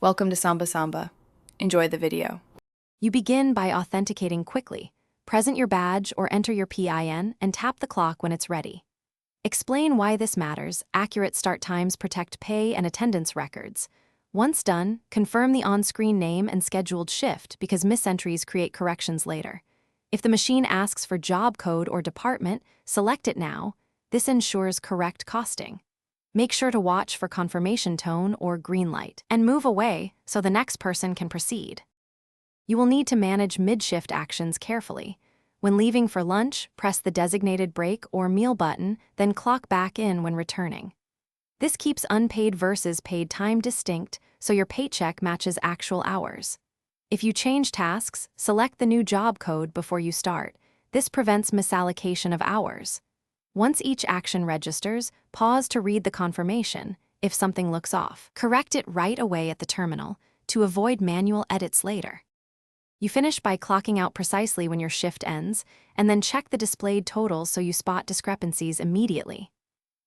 Welcome to Samba Samba. Enjoy the video. You begin by authenticating quickly. Present your badge or enter your PIN and tap the clock when it's ready. Explain why this matters. Accurate start times protect pay and attendance records. Once done, confirm the on-screen name and scheduled shift because misentries create corrections later. If the machine asks for job code or department, select it now. This ensures correct costing. Make sure to watch for confirmation tone or green light and move away so the next person can proceed. You will need to manage mid-shift actions carefully. When leaving for lunch, press the designated break or meal button, then clock back in when returning. This keeps unpaid versus paid time distinct so your paycheck matches actual hours. If you change tasks, select the new job code before you start. This prevents misallocation of hours. Once each action registers, pause to read the confirmation. If something looks off, correct it right away at the terminal to avoid manual edits later. You finish by clocking out precisely when your shift ends, and then check the displayed totals so you spot discrepancies immediately.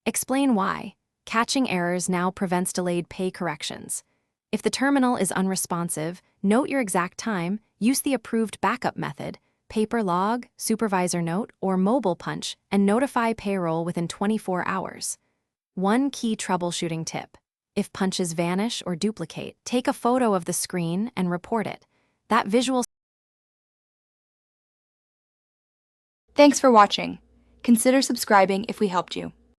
Explain why. Catching errors now prevents delayed pay corrections. If the terminal is unresponsive, note your exact time, use the approved backup method, paper log, supervisor note, or mobile punch, and notify payroll within 24 hours. One key troubleshooting tip. If punches vanish or duplicate, take a photo of the screen and report it. That visual. Thanks for watching. Consider subscribing if we helped you.